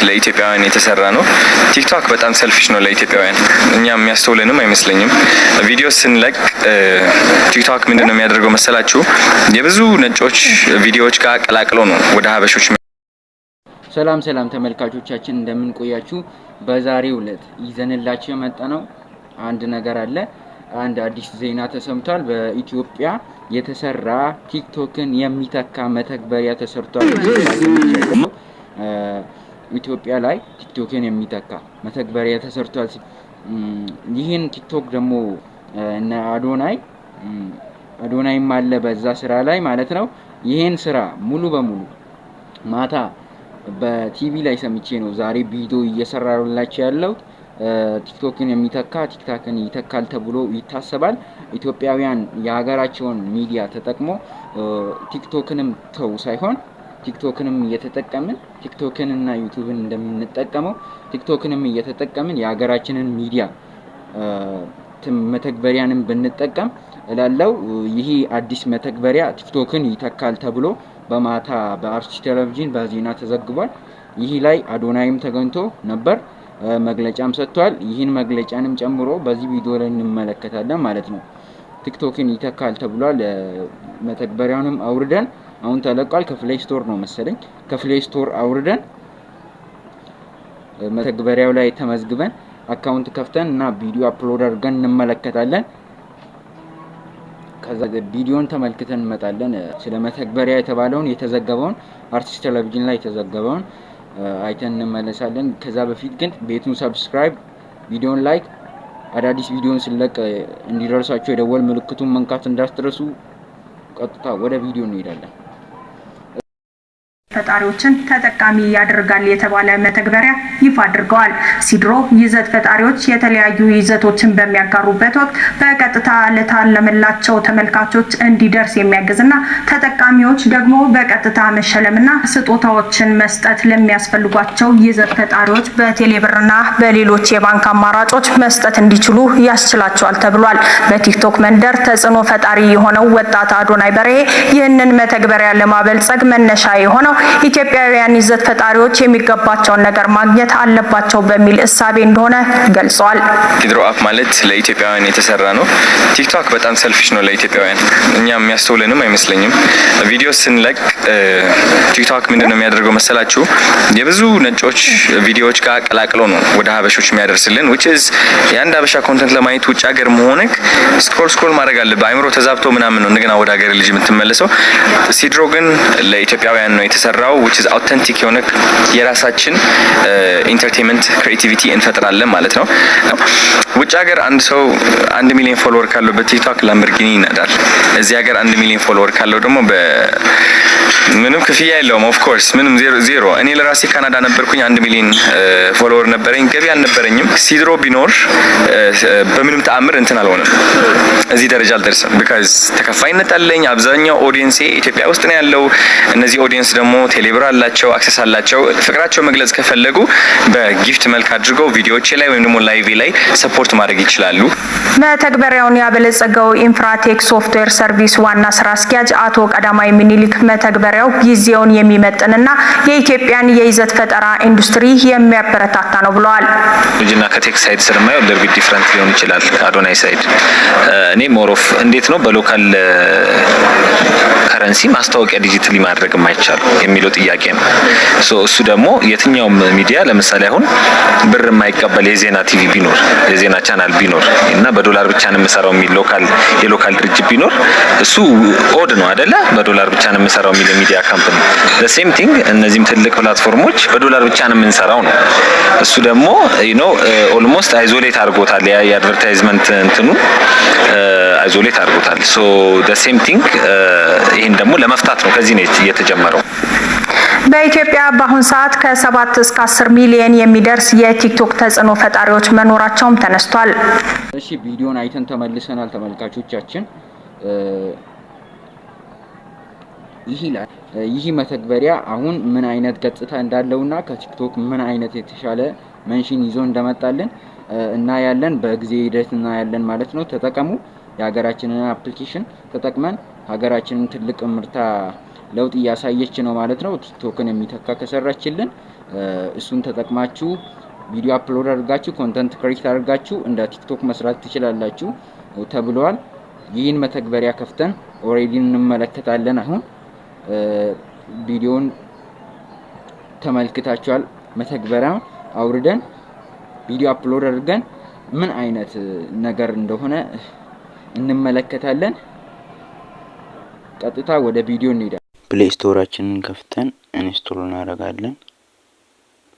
ለኢትዮጵያውያን የተሰራ ነው። ቲክቶክ በጣም ሰልፊሽ ነው ለኢትዮጵያውያን። እኛ የሚያስተውልንም አይመስለኝም። ቪዲዮ ስንለቅ ቲክቶክ ምንድነው የሚያደርገው መሰላችሁ? የብዙ ነጮች ቪዲዮዎች ጋር ቀላቅሎ ነው ወደ ሀበሾች። ሰላም ተመልካቾቻችን እንደምን ቆያችሁ? በዛሬው ዕለት ይዘንላችሁ የመጣነው አንድ ነገር አለ። አንድ አዲስ ዜና ተሰምቷል። በኢትዮጵያ የተሰራ ቲክቶክን የሚተካ መተግበሪያ ተሰርቷል። ኢትዮጵያ ላይ ቲክቶክን የሚተካ መተግበሪያ ተሰርቷል። ይህን ቲክቶክ ደግሞ እና አዶናይም አለ በዛ ስራ ላይ ማለት ነው። ይህን ስራ ሙሉ በሙሉ ማታ በቲቪ ላይ ሰምቼ ነው ዛሬ ቪዲዮ እየሰራሁላችሁ ያለው። ቲክቶክን የሚተካ ቲክቶክን ይተካል ተብሎ ይታሰባል። ኢትዮጵያውያን የሀገራቸውን ሚዲያ ተጠቅሞ ቲክቶክንም ተው ሳይሆን ቲክቶክንም እየተጠቀምን ቲክቶክንና ዩቲዩብን እንደምንጠቀመው ቲክቶክንም እየተጠቀምን የሀገራችንን ሚዲያ መተግበሪያንም ብንጠቀም እላለሁ። ይሄ አዲስ መተግበሪያ ቲክቶክን ይተካል ተብሎ በማታ በአርሲ ቴሌቪዥን በዜና ተዘግቧል። ይሄ ላይ አዶናይም ተገኝቶ ነበር፣ መግለጫም ሰጥቷል። ይህን መግለጫንም ጨምሮ በዚህ ቪዲዮ ላይ እንመለከታለን ማለት ነው። ቲክቶክን ይተካል ተብሏል። መተግበሪያውንም አውርደን አሁን ተለቋል። ከፕሌይ ስቶር ነው መሰለኝ። ከፕሌይ ስቶር አውርደን መተግበሪያው ላይ ተመዝግበን አካውንት ከፍተን እና ቪዲዮ አፕሎድ አድርገን እንመለከታለን። ከዛ ቪዲዮን ተመልክተን እንመጣለን። ስለ መተግበሪያ የተባለውን የተዘገበውን አርቲስት ቴሌቪዥን ላይ የተዘገበውን አይተን እንመለሳለን። ከዛ በፊት ግን ቤቱን ሰብስክራይብ፣ ቪዲዮን ላይክ፣ አዳዲስ ቪዲዮን ስለቅ እንዲደርሳችሁ የደወል ምልክቱን መንካት እንዳትረሱ። ቀጥታ ወደ ቪዲዮ እንሄዳለን። ፈጣሪዎችን ተጠቃሚ ያደርጋል የተባለ መተግበሪያ ይፋ አድርገዋል። ሲድሮ ይዘት ፈጣሪዎች የተለያዩ ይዘቶችን በሚያጋሩበት ወቅት በቀጥታ ለታለመላቸው ተመልካቾች እንዲደርስ የሚያግዝና ተጠቃሚዎች ደግሞ በቀጥታ መሸለምና ስጦታዎችን መስጠት ለሚያስፈልጓቸው ይዘት ፈጣሪዎች በቴሌብርና በሌሎች የባንክ አማራጮች መስጠት እንዲችሉ ያስችላቸዋል ተብሏል። በቲክቶክ መንደር ተጽዕኖ ፈጣሪ የሆነው ወጣት አዶናይ በርሄ ይህንን መተግበሪያ ለማበልጸግ መነሻ የሆነው ኢትዮጵያውያን ይዘት ፈጣሪዎች የሚገባቸውን ነገር ማግኘት አለባቸው በሚል እሳቤ እንደሆነ ገልጸዋል። ሲድሮ አፕ ማለት ለኢትዮጵያውያን የተሰራ ነው። ቲክቶክ በጣም ሰልፊሽ ነው ለኢትዮጵያውያን። እኛ የሚያስተውልንም አይመስለኝም። ቪዲዮ ስንለቅ ቲክቶክ ምንድነው የሚያደርገው መሰላችሁ? የብዙ ነጮች ቪዲዮዎች ጋር ቀላቅሎ ነው ወደ ሀበሾች የሚያደርስልን which is የአንድ ሀበሻ ኮንተንት ለማየት ውጭ ሀገር መሆንክ ስክሮል ማድረግ አለብህ። አይምሮ ተዛብቶ ምናምን ነው እንደገና ወደ ሀገር ልጅ የምትመለሰው። ሲድሮ ግን ለኢትዮጵያውያን ነው የተሰራው which is authentic የሆነ የራሳችን ኢንተርቴይንመንት ክሬቲቪቲ እንፈጥራለን ማለት ነው። ውጭ ሀገር አንድ ሰው 1 ሚሊዮን ፎሎወር ካለው በቲክቶክ ላምበርጊኒ ይነዳል። እዚህ ሀገር 1 ሚሊዮን ፎሎወር ካለው ደግሞ ምንም ክፍያ የለውም። ኦፍ ኮርስ ምንም ዜሮ። እኔ ለራሴ ካናዳ ነበርኩኝ 1 ሚሊዮን ፎሎወር ነበረኝ፣ ገቢ አልነበረኝም። ሲድሮ ቢኖር በምንም ተአምር እንትን አልሆነም፣ እዚህ ደረጃ አልደርስም። because ተከፋይነት አለኝ። አብዛኛው ኦዲየንስ ኢትዮጵያ ውስጥ ነው ያለው። እነዚህ ኦዲየንስ ደግሞ ቴሌብር አላቸው፣ አክሰስ አላቸው። ፍቅራቸው መግለጽ ከፈለጉ በጊፍት መልክ አድርገው ቪዲዮዎች ላይ ወይም ደግሞ ላይቭ ላይ ሰፖርት ማድረግ ይችላሉ። መተግበሪያውን ያበለጸገው ኢንፍራቴክ ሶፍትዌር ሰርቪስ ዋና ስራ አስኪያጅ አቶ ቀዳማይ ሚኒሊክ መተግበሪያው ጊዜውን የሚመጥንና የኢትዮጵያን የይዘት ፈጠራ ኢንዱስትሪ የሚያበረታታ ነው ብለዋል። ልጅና ከቴክ ሳይድ ስለማየው ለርቢት ዲፈረንት ሊሆን ይችላል። ከአዶናይ ሳይድ እኔ ሞሮፍ እንዴት ነው በሎካል ከረንሲ ማስታወቂያ ዲጂታሊ ማድረግ የማይቻል የሚለው ጥያቄ ነው። እሱ ደግሞ የትኛውም ሚዲያ ለምሳሌ አሁን ብር የማይቀበል የዜና ቲቪ ቢኖር የዜና ቻናል ቢኖር እና በዶላር ብቻ ነው የምሰራው የሚል የሎካል ድርጅት ቢኖር እሱ ኦድ ነው አይደለ? በዶላር ብቻ ነው የምሰራው የሚል ሚዲያ ካምፓኒ the same thing። እነዚህም ትልቅ ፕላትፎርሞች በዶላር ብቻ ነው የምንሰራው ነው። እሱ ደግሞ ኦልሞስት አይዞሌት አድርጎታል። የአድቨርታይዝመንት እንትኑ አይዞሌት አድርጎታል። the same thing ይሄን ደግሞ ለመፍታት ነው ከዚህ ነው የተጀመረው። በኢትዮጵያ በአሁን ሰዓት ከ7 እስከ 10 ሚሊዮን የሚደርስ የቲክቶክ ተጽዕኖ ፈጣሪዎች መኖራቸውም ተነስቷል። እሺ ቪዲዮን አይተን ተመልሰናል ተመልካቾቻችን። ይህ መተግበሪያ አሁን ምን አይነት ገጽታ እንዳለውና ከቲክቶክ ምን አይነት የተሻለ መንሽን ይዞ እንደመጣልን እና ያለን በጊዜ ሂደት እና ያለን ማለት ነው። ተጠቀሙ። የሀገራችንን አፕሊኬሽን ተጠቅመን ሀገራችንን ትልቅ ምርታ ለውጥ እያሳየች ነው ማለት ነው። ቲክቶክን የሚተካ ከሰራችልን እሱን ተጠቅማችሁ ቪዲዮ አፕሎድ አድርጋችሁ ኮንተንት ክሬት አድርጋችሁ እንደ ቲክቶክ መስራት ትችላላችሁ ተብሏል። ይህን መተግበሪያ ከፍተን ኦሬዲ እንመለከታለን። አሁን ቪዲዮን ተመልክታችኋል። መተግበሪያውን አውርደን ቪዲዮ አፕሎድ አድርገን ምን አይነት ነገር እንደሆነ እንመለከታለን። ቀጥታ ወደ ቪዲዮ እንሄዳለን። ፕሌይ ስቶራችንን ከፍተን ኢንስቶል እናደርጋለን።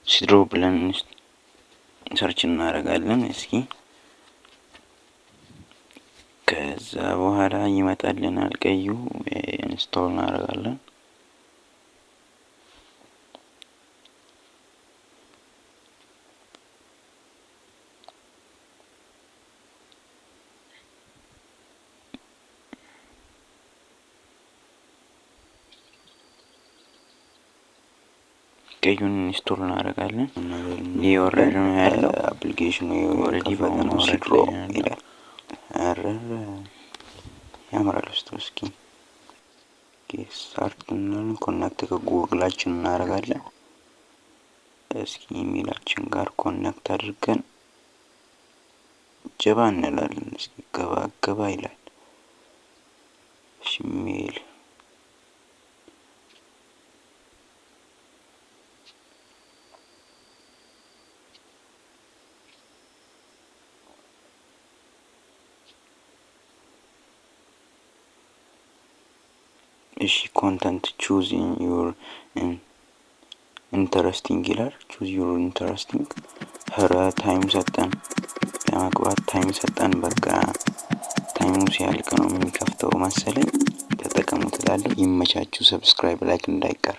ሲድሮ ብለን ሰርች እናደርጋለን። እስኪ ከዛ በኋላ ይመጣልናል ቀዩ። ኢንስቶል እናደርጋለን። ቀዩን ኢንስቶል እናደርጋለን። እየወረደ ነው ያለው አፕሊኬሽኑ ኦሬዲ በጣም ሲድሮ ይላል። ያምራል። እስኪ ስታርት ብለን ኮኔክት ከጉግላችን እናደርጋለን። እስኪ ኢሜላችን ጋር ኮኔክት አድርገን ጀባ እንላለን። እስኪ ገባ ይላል። ኢሜል እሺ ኮንተንት ቹዝ ዩር ኢንተረስቲንግ ይላል። ቹዝ ዩር ኢንተረስቲንግ ታይም ሰጠን ለመግባት ታይም ሰጠን። በቃ ታይሙ ሲያልቅ ነው የሚከፍተው መሰለኝ። ተጠቀሙ ትላለህ። ይመቻችሁ። ሰብስክራይብ ላይክ እንዳይቀር።